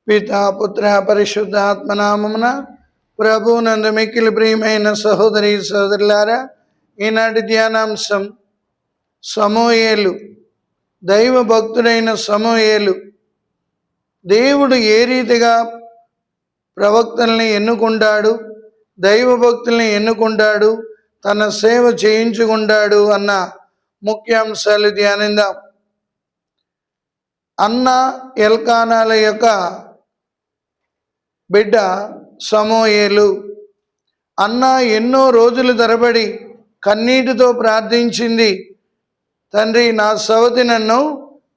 పితా పుత్ర పరిశుద్ధాత్మనామమున ప్రభువునందు మిక్కిలి ప్రియమైన సహోదరి సహోదరులారా, ఈనాటి ధ్యానాంశం సమూయేలు. దైవ భక్తుడైన సమూయేలు దేవుడు ఏ రీతిగా ప్రవక్తల్ని ఎన్నుకుంటాడు, దైవ భక్తుల్ని ఎన్నుకుంటాడు, తన సేవ చేయించుకుంటాడు అన్న ముఖ్యాంశాలు ధ్యానిద్దాం. అన్న ఎల్కానాల యొక్క బిడ్డ సమూయేలు. అన్న ఎన్నో రోజులు తరబడి కన్నీటితో ప్రార్థించింది, తండ్రి నా సవతి నన్ను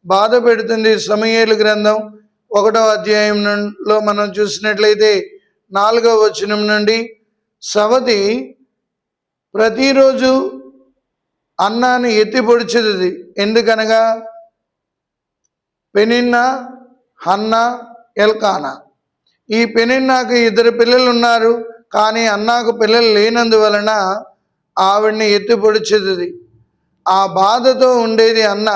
బాధ పెడుతుంది. సమూయేలు గ్రంథం 1వ అధ్యాయంలో మనం చూసినట్లయితే 4వ వచనం నుండి సవతి ప్రతిరోజు అన్నాన్ని ఎత్తి పొడిచేది. ఎందుకనగా పెనిన్నా, హన్నా, ఎల్కానా. ఈ పెనిన్నాకు 2 పిల్లలు ఉన్నారు, కానీ అన్నాకు పిల్లలు లేనందువలన ఆవిడ్ని ఎత్తి పొడిచేది. ఆ బాధతో ఉండేది అన్న.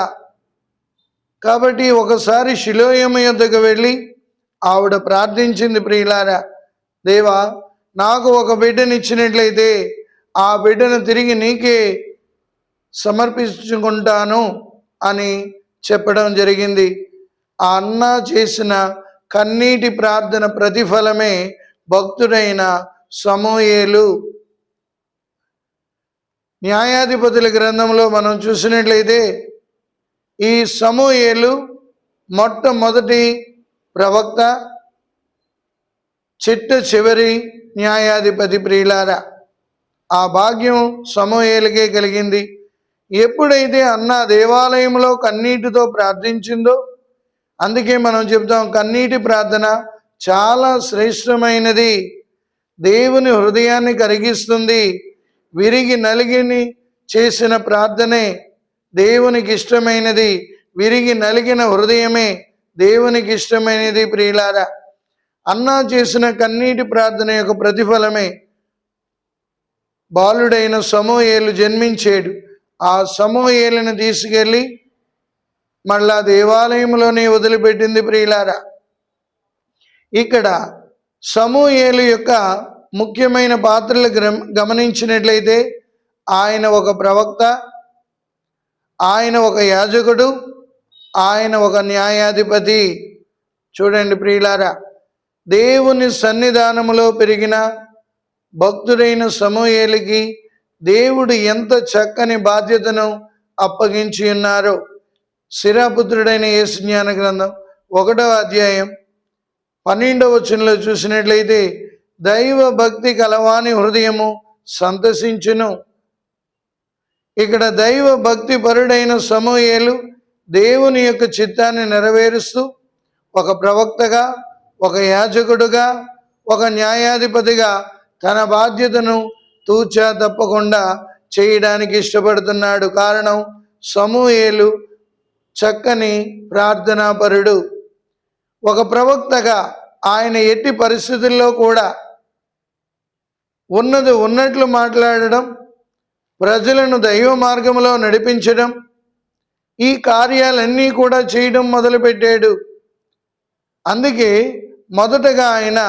కాబట్టి ఒకసారి షిలోయము యొద్దకు వెళ్ళి ఆవిడ ప్రార్థించింది, ప్రియులారా, దేవా నాకు ఒక బిడ్డనిచ్చినట్లయితే ఆ బిడ్డను తిరిగి నీకే సమర్పించుకుంటాను అని చెప్పడం జరిగింది. ఆ అన్న చేసిన కన్నీటి ప్రార్థన ప్రతిఫలమే భక్తుడైన సమూయేలు. న్యాయాధిపతుల గ్రంథంలో మనం చూసినట్లయితే ఈ సమూయేలు మొట్టమొదటి ప్రవక్త, చివరి న్యాయాధిపతి. ప్రియులారా, ఆ భాగ్యం సమూయేలుకే కలిగింది. ఎప్పుడైతే అన్న దేవాలయంలో కన్నీటితో ప్రార్థించిందో, అందుకే మనం చెప్తాం కన్నీటి ప్రార్థన చాలా శ్రేష్టమైనది, దేవుని హృదయాన్ని కరిగిస్తుంది. విరిగి నలిగిని చేసిన ప్రార్థనే దేవునికి ఇష్టమైనది, విరిగి నలిగిన హృదయమే దేవునికి ఇష్టమైనది. ప్రియులారా, అన్న చేసిన కన్నీటి ప్రార్థన యొక్క ప్రతిఫలమే బాలుడైన సమూయేలు జన్మించాడు. ఆ సమూయేలును తీసుకెళ్ళి మళ్ళా దేవాలయంలోనే వదిలిపెట్టింది. ప్రియులారా, ఇక్కడ సమూయేలు యొక్క ముఖ్యమైన పాత్రలు గమనించినట్లయితే ఆయన ఒక ప్రవక్త, ఆయన ఒక యాజకుడు, ఆయన ఒక న్యాయాధిపతి. చూడండి ప్రియులారా, దేవుని సన్నిధానములో పెరిగిన భక్తుడైన సమూయేలుకి దేవుడు ఎంత చక్కని బాధ్యతను అప్పగించి ఉన్నారో. శిరాపుత్రుడైన యేసు జ్ఞాన గ్రంథం 1వ అధ్యాయం 12వ వచనంలో చూసినట్లయితే దైవ భక్తి కలవాని హృదయము సంతసించును. ఇక్కడ దైవ భక్తి పరుడైన సమూయేలు దేవుని యొక్క చిత్తాన్ని నెరవేరుస్తూ ఒక ప్రవక్తగా, ఒక యాజకుడుగా, ఒక న్యాయాధిపతిగా తన బాధ్యతను తూచా తప్పకుండా చేయడానికి ఇష్టపడుతున్నాడు. కారణం, సమూయేలు చక్కని ప్రార్థనాపరుడు. ఒక ప్రవక్తగా ఆయన ఎట్టి పరిస్థితుల్లో కూడా ఉన్నది ఉన్నట్లు మాట్లాడడం, ప్రజలను దైవ మార్గంలో నడిపించడం, ఈ కార్యాలన్నీ కూడా చేయడం మొదలుపెట్టాడు. అందుకే మొదటగా ఆయన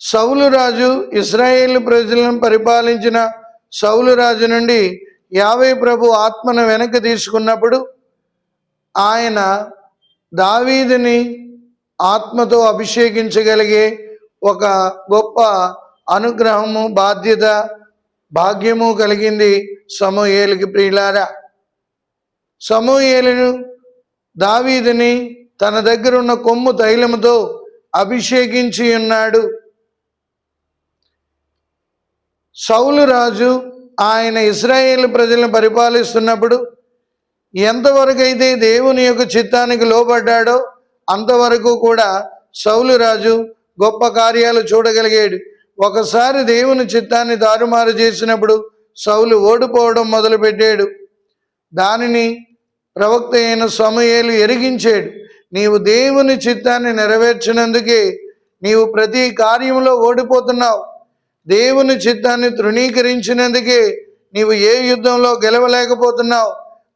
సౌలు రాజు, ఇశ్రాయేలు ప్రజలను పరిపాలించిన సౌలు రాజు నుండి యావే ప్రభు ఆత్మను వెనక్కి తీసుకున్నప్పుడు ఆయన దావీదుని ఆత్మతో అభిషేకించగలిగే ఒక గొప్ప అనుగ్రహము, బాధ్యత, భాగ్యము కలిగింది సమూయేలుకి. ప్రియులారా, సమూయేలును దావీదుని తన దగ్గర ఉన్న కొమ్ము తైలముతో అభిషేకించి ఉన్నాడు. సౌలు రాజు ఆయన ఇశ్రాయేలు ప్రజలను పరిపాలిస్తున్నప్పుడు ఎంతవరకు అయితే దేవుని యొక్క చిత్తానికి లోబడ్డాడో అంతవరకు కూడా సౌలు రాజు గొప్ప కార్యాలు చూడగలిగాడు. ఒకసారి దేవుని చిత్తాన్ని తారుమారు చేసినప్పుడు సౌలు ఓడిపోవడం మొదలుపెట్టాడు. దానిని ప్రవక్త అయిన సమూయేలు ఎరిగించాడు. నీవు దేవుని చిత్తాన్ని నెరవేర్చినందుకే నీవు ప్రతి కార్యంలో ఓడిపోతున్నావు. దేవుని చిత్తాన్ని తృణీకరించినందుకే నీవు ఏ యుద్ధంలో గెలవలేకపోతున్నావు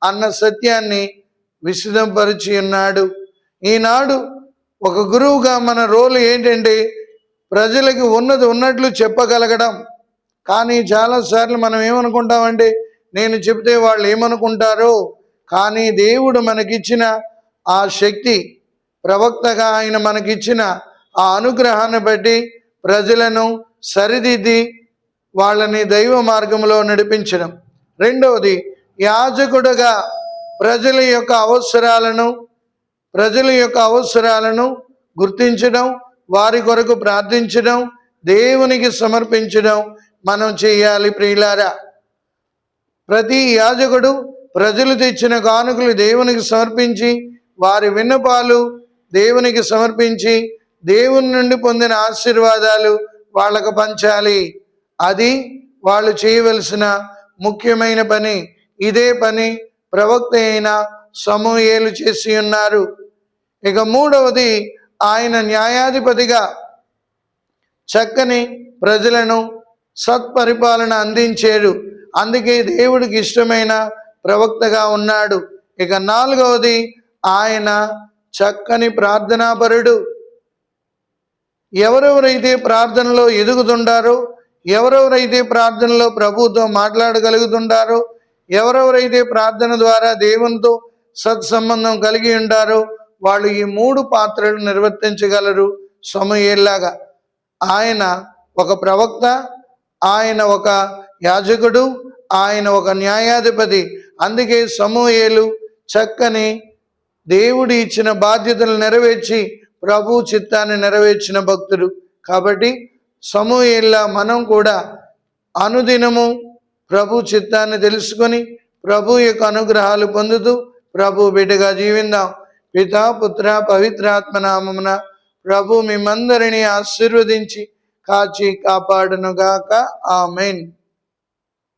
అన్న సత్యాన్ని విశదపరిచి ఉన్నాడు. ఈనాడు ఒక గురువుగా మన రోల్ ఏంటంటే ప్రజలకి ఉన్నది ఉన్నట్లు చెప్పగలగడం. కానీ చాలాసార్లు మనం ఏమనుకుంటామంటే నేను చెబితే వాళ్ళు ఏమనుకుంటారో, కానీ దేవుడు మనకిచ్చిన ఆ శక్తి, ప్రవక్తగా ఆయన మనకిచ్చిన ఆ అనుగ్రహాన్ని బట్టి ప్రజలను సరిదిద్ది వాళ్ళని దైవ మార్గంలో నడిపించడం. రెండవది, యాజకుడుగా ప్రజల యొక్క అవసరాలను గుర్తించడం, వారి కొరకు ప్రార్థించడం, దేవునికి సమర్పించడం మనం చేయాలి. ప్రియులారా, ప్రతి యాజకుడు ప్రజలు తెచ్చిన కానుకలు దేవునికి సమర్పించి, వారి విన్నపాలు దేవునికి సమర్పించి, దేవుని నుండి పొందిన ఆశీర్వాదాలు వాళ్ళకు పంచాలి. అది వాళ్ళు చేయవలసిన ముఖ్యమైన పని. ఇదే పని ప్రవక్త అయిన సమూయేలు చేసి ఉన్నారు. ఇక మూడవది, ఆయన న్యాయాధిపతిగా చక్కని ప్రజలను సత్పరిపాలన అందించాడు. అందుకే దేవుడికి ఇష్టమైన ప్రవక్తగా ఉన్నాడు. ఇక నాలుగవది, ఆయన చక్కని ప్రార్థనాపరుడు. ఎవరెవరైతే ప్రార్థనలో ఎదుగుతుంటారో, ఎవరెవరైతే ప్రార్థనలో ప్రభువుతో మాట్లాడగలుగుతుంటారో, ఎవరెవరైతే ప్రార్థన ద్వారా దేవునితో సత్సంబంధం కలిగి ఉంటారో వాళ్ళు ఈ 3 పాత్రలు నిర్వర్తించగలరు సమూయేలులాగా. ఆయన ఒక ప్రవక్త, ఆయన ఒక యాజకుడు, ఆయన ఒక న్యాయాధిపతి. అందుకే సమూయేలు చక్కని దేవుడు ఇచ్చిన బాధ్యతలు నెరవేర్చి ప్రభు చిత్తాన్ని నెరవేర్చిన భక్తుడు. కాబట్టి సమూయేలులా మనం కూడా అనుదినము ప్రభు చిత్తాన్ని తెలుసుకొని ప్రభు యొక్క అనుగ్రహాలు పొందుతూ ప్రభు బిడ్డగా జీవిందాం. పితా పుత్ర పవిత్రాత్మ నామమున ప్రభు మిమ్మందరినీ ఆశీర్వదించి కాచి కాపాడునుగాక. ఆమేన్.